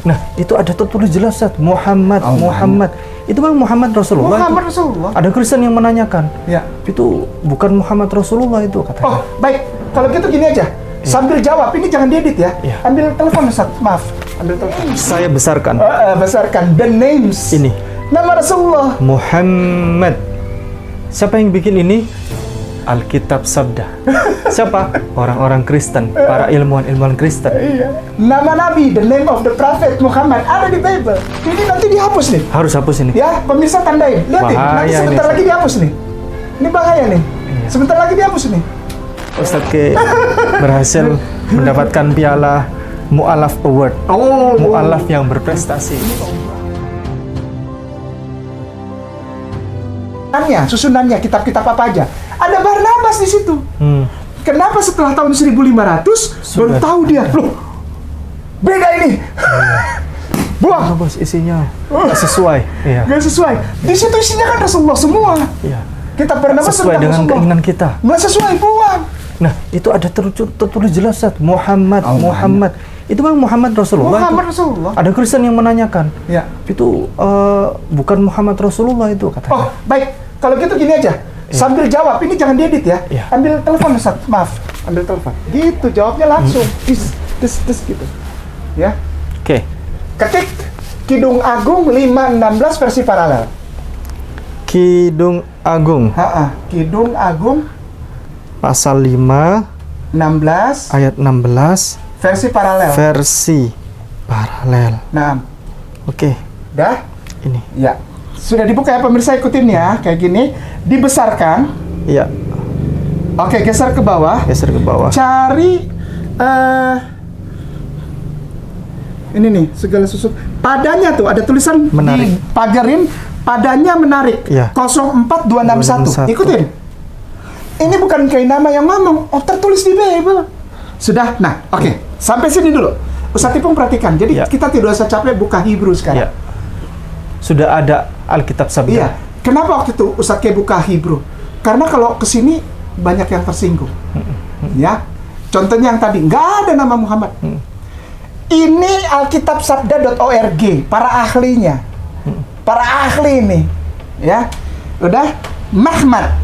Nah, itu ada tertulis jelas, Ustaz. Muhammad. Itu bang Muhammad Rasulullah. Rasulullah. Ada Kristen yang menanyakan. Ya. Itu bukan Muhammad Rasulullah itu katanya. Oh, baik. Kalau gitu gini aja. Sambil jawab, ini jangan diedit ya. Ambil telepon, Ustaz. Maaf. Ambil telepon. Saya besarkan. Besarkan the names. Ini. Nama Rasulullah. Muhammad. Siapa yang bikin ini? Alkitab Sabda. Siapa? Orang-orang Kristen, para ilmuwan Kristen. Iya. Nama Nabi, the name of the Prophet Muhammad ada di Bible. Ini nanti dihapus nih. Harus hapus ini. Ya, pemirsa tandain. Lihat nih, nanti sebentar lagi dihapus nih. Ini bahaya nih. Sebentar lagi dihapus nih. Ustadz Ke berhasil mendapatkan piala Mu'alaf Award. Mu'alaf yang berprestasi. Susunannya, kitab-kitab apa aja. Ada Barnabas di situ. Kenapa setelah tahun 1500 baru tahu dia? Loh, beda ini. Buang. Bos, isinya nggak sesuai. Iya. Nggak sesuai. Di situ isinya kan Rasulullah semua. Iya. Kitab Barnabas sesuai dengan keinginan kita. Nggak sesuai, buang. Nah, itu ada tertulis jelas, Ustaz. Muhammad. Itu bang Muhammad Rasulullah. Rasulullah. Ada Kristen yang menanyakan. Ya. Itu bukan Muhammad Rasulullah itu katanya. Oh, baik. Kalau gitu gini aja. Sambil jawab, ini jangan diedit ya. Ambil telepon, Ustaz. Maaf. Ambil telepon. Gitu, jawabnya langsung. Tis gitu. Ya. Oke. Ketik Kidung Agung 516 versi paralel. Kidung Agung. Kidung Agung pasal 5 16 ayat 16 versi paralel. Nah. Oke. Dah? Ini. Ya. Sudah dibuka ya pemirsa, ikutin ya. Kayak gini. Dibesarkan. Iya. Oke, geser ke bawah. Cari ini nih, segala sesuatu. Padanya tuh ada tulisan menarik. Dipagerin, padanya menarik. 04261. Ikutin. Ini bukan kayak nama yang ngomong, tertulis di Bible. Sudah. Nah, oke. Sampai sini dulu. Ustaz Ipung perhatikan. Jadi kita tidak usah capek buka Hebrew sekarang. Sudah ada Alkitab Sabda. Iya. Kenapa waktu itu Ustaz Ke buka Hebrew? Karena kalau kesini banyak yang tersinggung. Ya. Contohnya yang tadi, nggak ada nama Muhammad. Ini alkitabsabda.org, para ahlinya. Para ahli ini. Ya. Udah. Muhammad.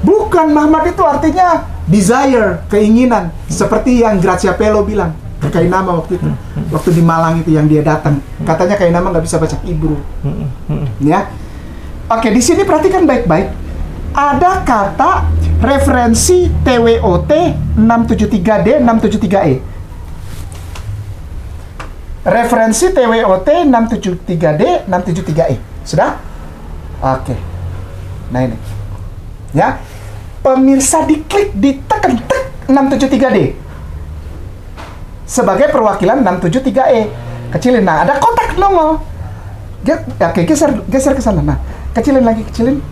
Bukan, Muhammad itu artinya desire, keinginan. Seperti yang Gracia Pelo bilang. Kayak nama waktu itu. Waktu di Malang itu yang dia datang. Katanya kayak nama nggak bisa baca Hebrew. Ya. Oke, di sini perhatikan baik-baik. Ada kata referensi TWOT 673D, 673E. Referensi TWOT 673D, 673E. Sudah? Oke. Nah ini. Ya. Pemirsa diklik, ditekan 673D. Sebagai perwakilan 673E. Kecilin. Nah, ada kotak nongol. Oke, geser ke sana. Nah, kecilin lagi, kecilin.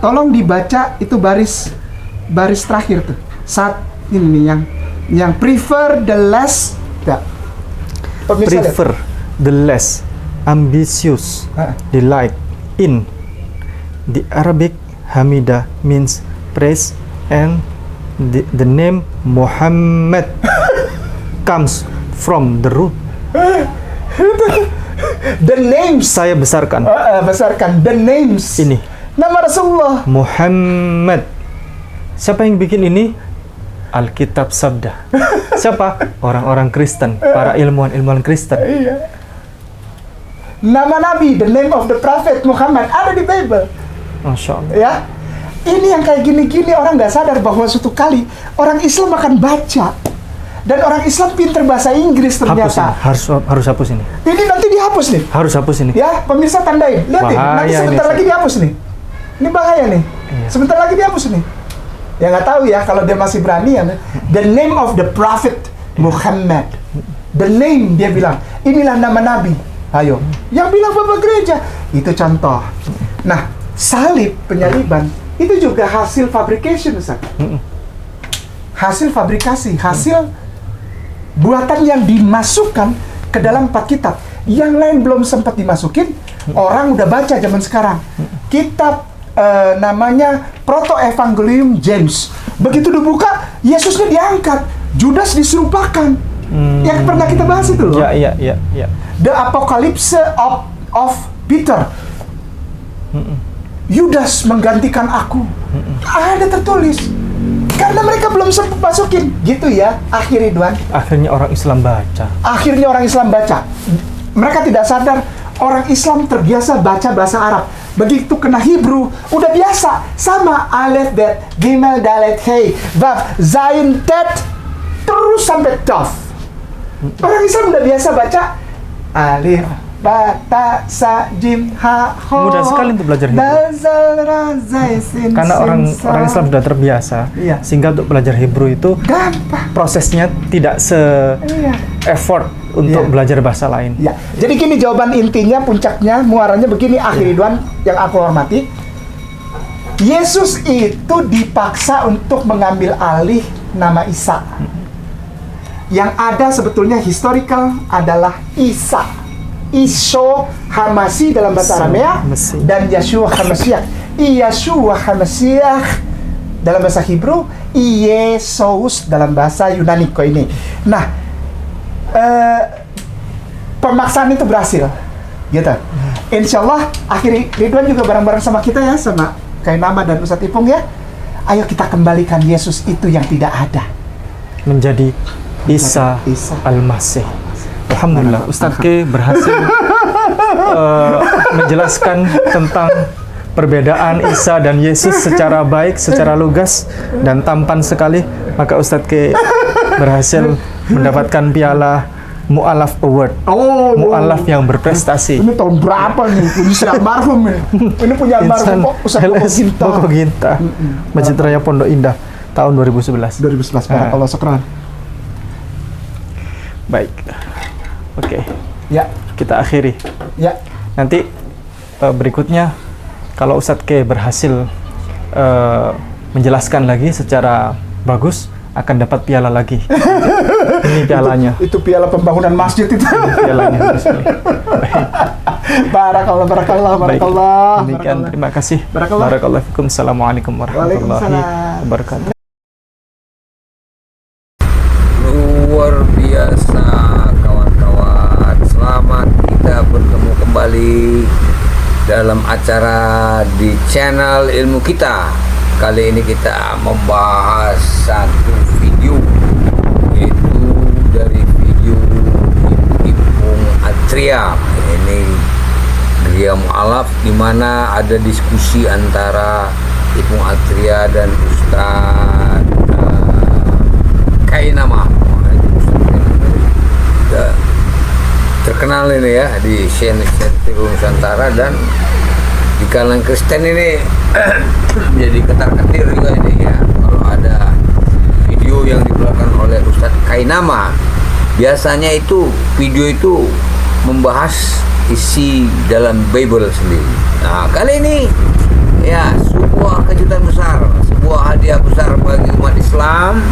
Tolong dibaca itu baris terakhir tuh. Saat ini yang prefer the less. Prefer the less ambitious delight in the Arabic Hamidah means praise, and the name Muhammad comes from the root. The names. Saya besarkan. Besarkan the names. Ini. Nama Rasulullah. Muhammad. Siapa yang bikin ini? Alkitab Sabda. Siapa? Orang-orang Kristen, para ilmuwan Kristen. Iya. Nama Nabi, the name of the Prophet Muhammad ada di Bible. Masya Allah. Ya. Ini yang kayak gini-gini orang nggak sadar bahwa suatu kali orang Islam akan baca. Dan orang Islam pinter bahasa Inggris ternyata. Harus hapus ini. Ini nanti dihapus nih. Harus hapus ini. Ya, pemirsa tandain. Lihat nih, nanti sebentar lagi dihapus nih. Ini bahaya nih. Iya. Sebentar lagi dihapus nih. Ya nggak tahu ya kalau dia masih berani ya. The name of the Prophet Muhammad. The name dia bilang. Inilah nama Nabi. Ayo. Yang bilang Bapak Gereja. Itu contoh. Nah, salib, penyaliban itu juga hasil fabrication, Ustaz. Hasil fabrikasi, hasil buatan yang dimasukkan ke dalam 4 kitab. Yang lain belum sempat dimasukin, orang udah baca zaman sekarang. Kitab namanya Proto Evangelium James. Begitu dibuka, Yesusnya diangkat, Judas diserupakan. Yang pernah kita bahas itu loh. Ya. The Apocalypse of Peter. Yudas menggantikan aku. Ada tertulis. Karena mereka belum sempat masukin. Gitu ya, akhir Ridwan. Akhirnya orang Islam baca. Akhirnya orang Islam baca. Mereka tidak sadar orang Islam terbiasa baca bahasa Arab. Begitu kena Hebrew, udah biasa. Sama Alef, Bet, Gimel, Dalet, Hei, Vav, Zain, Tet, terus sampai Taf. Orang Islam udah biasa baca Alif, Ba, Ta, Sa, Jim, Ha, Ho. Mudah sekali untuk belajar Hebrew. Dal, Ra, Zai, Sin, Karena Sin, orang Sa. Islam sudah terbiasa, Iya. sehingga untuk belajar Hebrew itu Gampang. prosesnya tidak Iya. effort untuk Iya. belajar bahasa lain. Ya, jadi gini jawaban intinya, puncaknya, muaranya begini, akhir Ridwan yang aku hormati. Yesus itu dipaksa untuk mengambil alih nama Isa. Yang ada sebetulnya historical adalah Isa. Isho Hamasi dalam bahasa Isa Aramea Masih. dan Yeshua Hamasiah. Yeshua Hamasiah dalam bahasa Hebrew, Yesus dalam bahasa Yunani ko ini. Nah, pemaksaan itu berhasil, gitu. Insya Allah akhir Ridwan juga bareng-bareng sama kita ya, sama Kainama dan Ustadz Ipung ya. Ayo kita kembalikan Yesus itu yang tidak ada. Menjadi Isa Isa. Al-Masih. Alhamdulillah, Ustadz K berhasil menjelaskan tentang perbedaan Isa dan Yesus secara baik, secara lugas dan tampan sekali. Maka Ustadz K berhasil mendapatkan piala Mu'alaf Award. Oh, Mu'alaf yang berprestasi. Ini tahun berapa nih? Punya si almarhum ini. Ini punya almarhum Ustadz LS Ginta. Boko Ginta. Masjid Raya Pondok Indah tahun 2011. 2011, barakallah, syukran. Baik. Oke, Ya, kita akhiri. ya. Nanti berikutnya kalau Ustadz K berhasil menjelaskan lagi secara bagus, akan dapat piala lagi. Ini pialanya. Itu piala pembangunan masjid itu. Pialanya. Baik. Barakallah, barakallah, Baik. barakallah. Demikian, terima kasih. Barakallah. Barakallahu fikum. Assalamualaikum warahmatullahi Waalaikumsalam. wabarakatuh. Luar biasa kawan-kawan. Selamat kita bertemu kembali dalam acara di channel ilmu kita. Kali ini kita membahas satu video, yaitu dari video Ipung Atria. Ini Gria Mu'alaf, di mana ada diskusi antara Ipung Atria dan Ustaz Kainama. Terkenal ini ya di Sentiro Nusantara, dan di kalangan Kristen ini jadi ketar-ketir juga ini ya, kalau ada video yang diperlakukan oleh Ustadz Kainama. Biasanya itu video itu membahas isi dalam Bible sendiri. Nah, kali ini ya sebuah kejutan besar, sebuah hadiah besar bagi umat Islam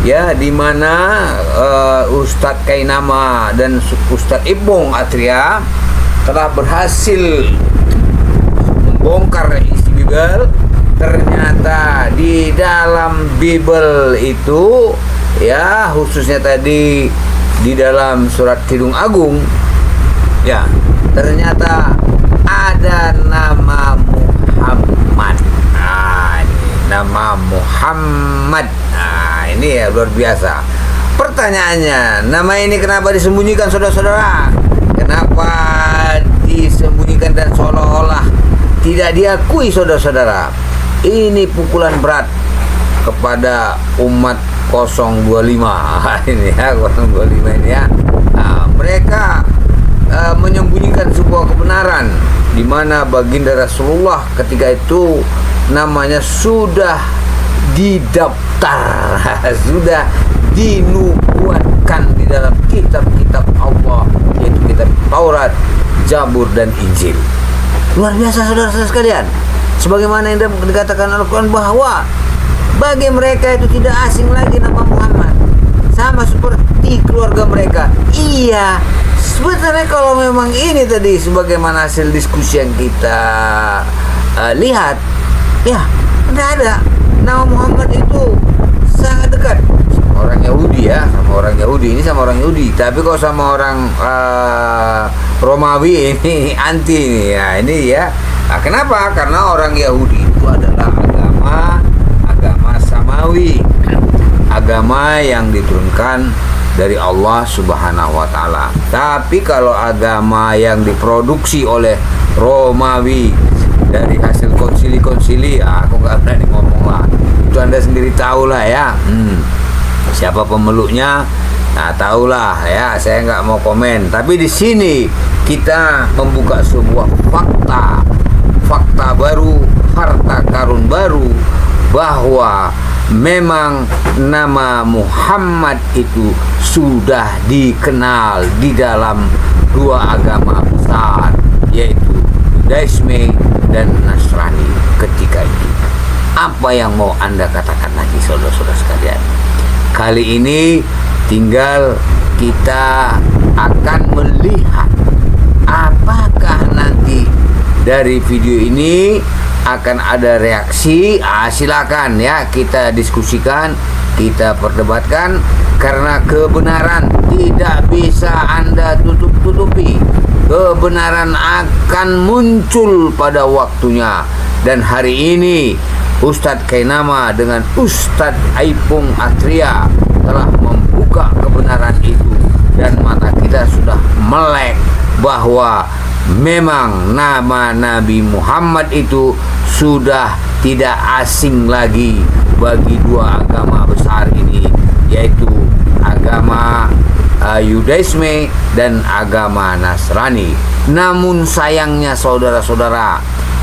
ya, di mana Ustadz Kainama dan Ustadz Ipung Atria telah berhasil membongkar isi Bible. Ternyata di dalam Bible itu ya, khususnya tadi di dalam surat Kidung Agung ya, ternyata ada nama Muhammad. Nah, ini nama Muhammad. Nah, ini ya luar biasa. Pertanyaannya, nama ini kenapa disembunyikan, saudara-saudara? Kenapa disembunyikan dan seolah-olah tidak diakui, saudara-saudara? Ini pukulan berat kepada umat 025 ini ya, 025 ini ya. Nah, mereka menyembunyikan sebuah kebenaran, di mana baginda Rasulullah ketika itu namanya sudah didaftar, sudah dinubuatkan di dalam kitab-kitab Allah, yaitu kitab Taurat, Zabur, dan Injil. Luar biasa, saudara-saudara sekalian. Sebagaimana yang dikatakan Al-Quran bahwa bagi mereka itu tidak asing lagi nama Muhammad, sama seperti keluarga mereka. Iya, sebenarnya kalau memang ini tadi sebagaimana hasil diskusi yang kita lihat, ya tidak ada. Nama Muhammad itu sangat dekat. orang Yahudi ya, sama orang Yahudi ini sama orang Yahudi. Tapi kalau sama orang Romawi ini anti nih ya, ini ya. Nah, kenapa? Karena orang Yahudi itu adalah agama samawi, agama yang diturunkan dari Allah Subhanahu wa taala. Tapi kalau agama yang diproduksi oleh Romawi dari hasil konsili, aku nggak berani ngomong lah. Itu Anda sendiri tahu lah ya. Siapa pemeluknya? Nah, tahulah ya. Saya nggak mau komen. Tapi di sini kita membuka sebuah fakta baru, harta karun baru, bahwa memang nama Muhammad itu sudah dikenal di dalam dua agama besar, yaitu Judaisme dan Nasrani ketika itu. Apa yang mau Anda katakan lagi, saudara-saudara sekalian? Kali ini tinggal kita akan melihat apakah nanti dari video ini akan ada reaksi. Silakan ya, kita diskusikan, kita perdebatkan, karena kebenaran tidak bisa Anda tutup-tutupi. Kebenaran akan muncul pada waktunya. Dan hari ini Ustadz Kainama dengan Ustadz Aipung Atria telah membuka kebenaran itu, dan mata kita sudah melek bahwa memang nama Nabi Muhammad itu sudah tidak asing lagi bagi dua agama besar ini, yaitu agama Yudaisme dan agama Nasrani. Namun sayangnya saudara-saudara,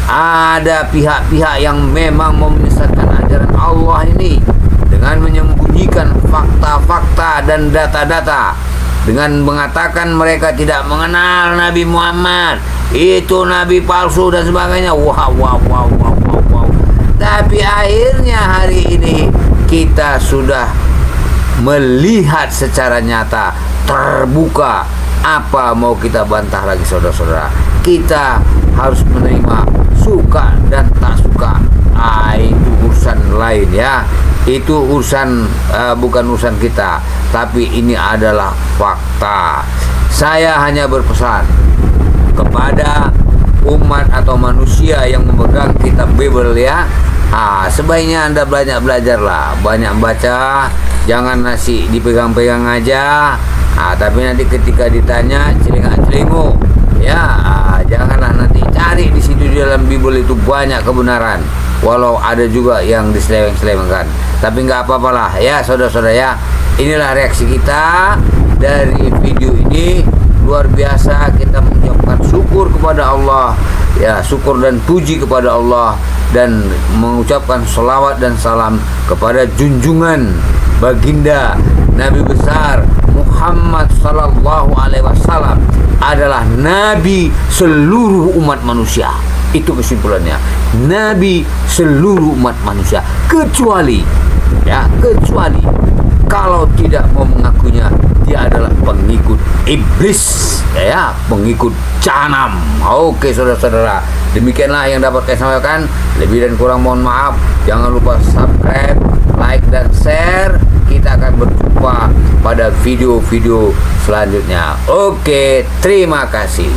ada pihak-pihak yang memang menyesatkan ajaran Allah ini dengan menyembunyikan fakta-fakta dan data-data, dengan mengatakan mereka tidak mengenal Nabi Muhammad, itu nabi palsu dan sebagainya. Wow. Tapi akhirnya hari ini kita sudah melihat secara nyata, terbuka. Apa mau kita bantah lagi, saudara-saudara? Kita harus menerima, suka dan tak suka. Itu urusan lain ya. Itu urusan bukan urusan kita, tapi ini adalah fakta. Saya hanya berpesan kepada umat atau manusia yang memegang kitab Bible ya. Sebaiknya Anda belajarlah, banyak baca, jangan nasi dipegang-pegang aja. Tapi nanti ketika ditanya celingak-celinguk ya, janganlah nanti cari di situ. Di dalam Bible itu banyak kebenaran, walau ada juga yang diseleweng-selewengkan. Tapi nggak apa-apalah ya, saudara-saudara ya. Inilah reaksi kita dari video ini. Luar biasa, kita mengucapkan syukur kepada Allah ya, syukur dan puji kepada Allah, dan mengucapkan selawat dan salam kepada junjungan baginda Nabi besar Muhammad sallallahu alaihi wasallam adalah nabi seluruh umat manusia. Itu kesimpulannya, nabi seluruh umat manusia, kecuali kalau tidak mau mengakunya, dia adalah pengikut iblis ya, pengikut jahanam. Oke saudara-saudara, demikianlah yang dapat saya sampaikan. Lebih dan kurang mohon maaf. Jangan lupa subscribe, like dan share. Kita akan berjumpa pada video-video selanjutnya. Oke, terima kasih.